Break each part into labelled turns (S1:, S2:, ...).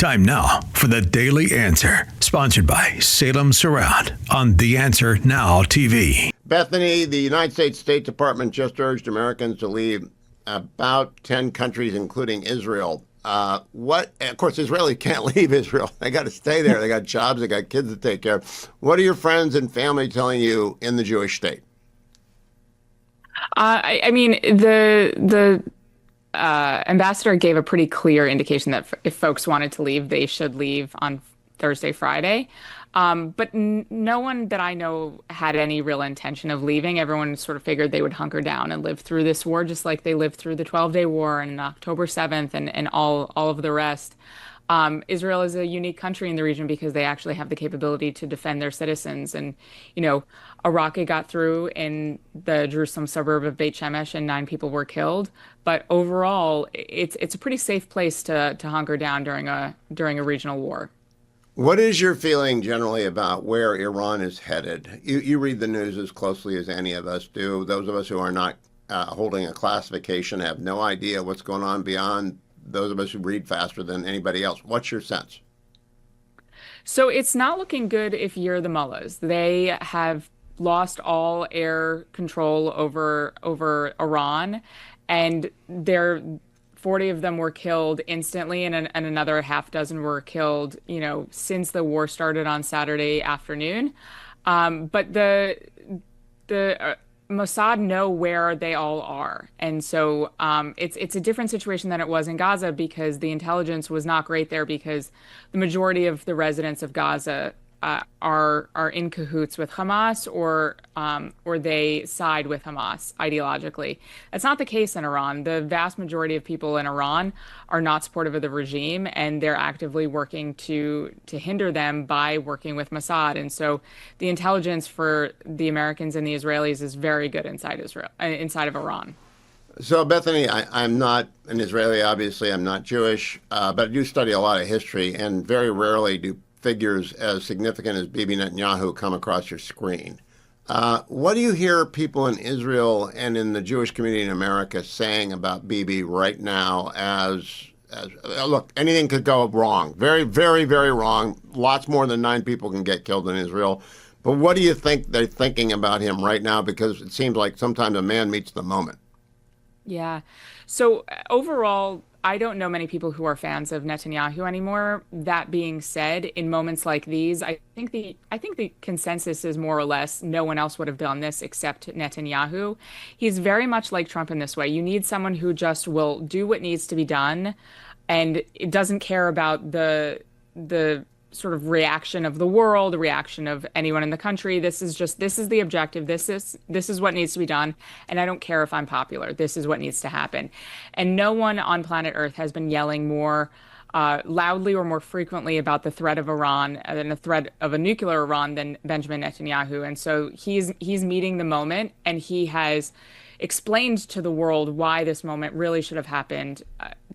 S1: Time now for the Daily Answer, sponsored by Salem Surround on The Answer Now TV.
S2: Bethany, the United States State Department just urged Americans to leave about 10 countries, including Israel. Of course, Israelis can't leave Israel. They got to stay there. They got jobs. They got kids to take care of. What are your friends and family telling you in the Jewish state?
S3: The ambassador gave a pretty clear indication that if folks wanted to leave, they should leave on Thursday, Friday. But no one that I know had any real intention of leaving. Everyone sort of figured they would hunker down and live through this war, just like they lived through the 12-day war and October 7th and all of the rest. Israel is a unique country in the region because they actually have the capability to defend their citizens. And, a rocket got through in the Jerusalem suburb of Beit Shemesh and 9 people were killed. But overall, it's a pretty safe place to hunker down during a regional war.
S2: What is your feeling generally about where Iran is headed? You read the news as closely as any of us do. Those of us who are not holding a classification have no idea what's going on beyond those of us who read faster than anybody else. What's your sense?
S3: So it's not looking good if you're the mullahs. They have lost all air control over Iran, and 40 of them were killed instantly, and another half dozen were killed, since the war started on Saturday afternoon. But the Mossad know where they all are. And so it's a different situation than it was in Gaza because the intelligence was not great there because the majority of the residents of Gaza are in cahoots with Hamas or they side with Hamas ideologically. That's not the case in Iran. The vast majority of people in Iran are not supportive of the regime, and they're actively working to hinder them by working with Mossad. And so the intelligence for the Americans and the Israelis is very good inside of Iran.
S2: So, Bethany, I'm not an Israeli, obviously. I'm not Jewish, but I do study a lot of history, and very rarely do figures as significant as Bibi Netanyahu come across your screen. What do you hear people in Israel and in the Jewish community in America saying about Bibi right now as look, anything could go wrong. Very, very, very wrong. Lots more than 9 people can get killed in Israel. But what do you think they're thinking about him right now? Because it seems like sometimes a man meets the moment.
S3: Yeah. So overall, I don't know many people who are fans of Netanyahu anymore. That being said, in moments like these, I think the consensus is more or less no one else would have done this except Netanyahu. He's very much like Trump in this way. You need someone who just will do what needs to be done, and it doesn't care about the sort of reaction of the world, the reaction of anyone in the country. This is the objective. This is what needs to be done. And I don't care if I'm popular. This is what needs to happen. And no one on planet Earth has been yelling more loudly or more frequently about the threat of Iran and the threat of a nuclear Iran than Benjamin Netanyahu. And so he's meeting the moment, and he has explained to the world why this moment really should have happened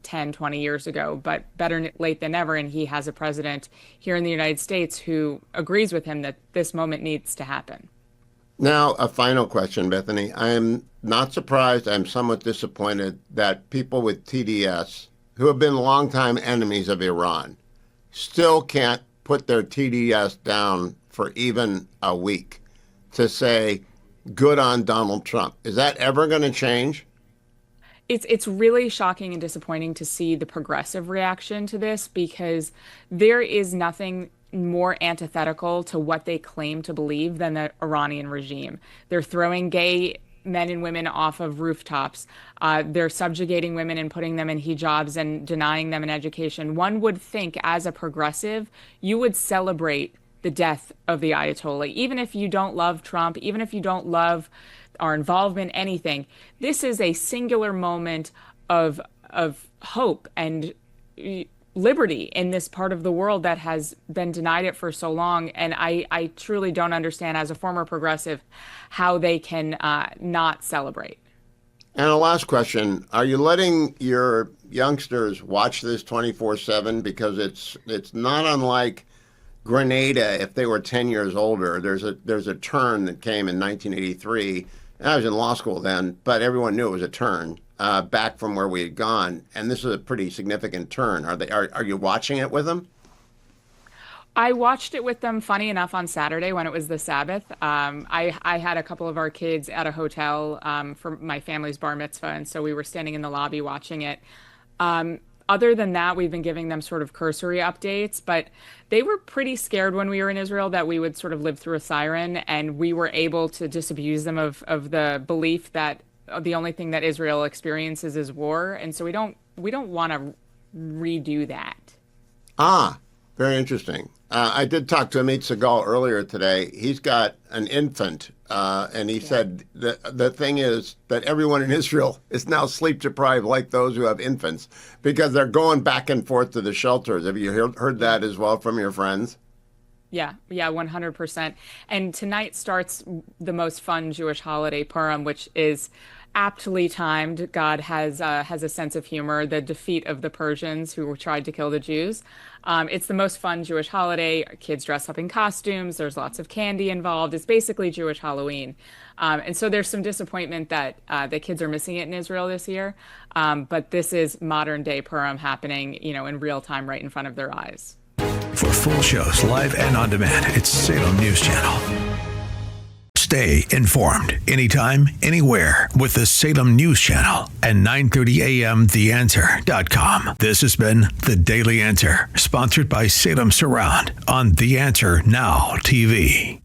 S3: 10, 20 years ago, but better late than never. And he has a president here in the United States who agrees with him that this moment needs to happen.
S2: Now, a final question, Bethany. I am not surprised. I'm somewhat disappointed that people with TDS, who have been longtime enemies of Iran, still can't put their TDS down for even a week to say, good on Donald Trump. Is that ever going to change?
S3: It's really shocking and disappointing to see the progressive reaction to this because there is nothing more antithetical to what they claim to believe than the Iranian regime. They're throwing gay men and women off of rooftops. They're subjugating women and putting them in hijabs and denying them an education. One would think as a progressive, you would celebrate the death of the Ayatollah. Even if you don't love Trump, even if you don't love our involvement, anything, this is a singular moment of hope and liberty in this part of the world that has been denied it for so long. And I truly don't understand, as a former progressive, how they can not celebrate.
S2: And a last question. Are you letting your youngsters watch this 24/7? Because it's not unlike Grenada if they were 10 years older. There's a turn that came in 1983. And I was in law school then, but everyone knew it was a turn. back from where we had gone, and this is a pretty significant turn. Are you watching it with them?
S3: I watched it with them, funny enough, on Saturday when it was the Sabbath. I had a couple of our kids at a hotel for my family's bar mitzvah, and so we were standing in the lobby watching it. Other than that, we've been giving them sort of cursory updates, but they were pretty scared when we were in Israel that we would sort of live through a siren, and we were able to disabuse them of the belief that the only thing that Israel experiences is war, and so we don't want to redo that.
S2: Ah, very interesting. I did talk to Amit Segal earlier today. He's got an infant, and he said the thing is that everyone in Israel is now sleep deprived, like those who have infants, because they're going back and forth to the shelters. Have you heard that as well from your friends?
S3: Yeah, 100%. And tonight starts the most fun Jewish holiday, Purim, which is aptly timed. God has a sense of humor. The defeat of the Persians who tried to kill the Jews. It's the most fun Jewish holiday. Kids dress up in costumes. There's lots of candy involved. It's basically Jewish Halloween. And so there's some disappointment that the kids are missing it in Israel this year. But this is modern day Purim happening, in real time right in front of their eyes.
S1: For full shows, live and on demand, it's Salem News Channel. Stay informed anytime, anywhere with the Salem News Channel and 9:30 a.m. TheAnswer.com. This has been The Daily Answer, sponsored by Salem Surround on The Answer Now TV.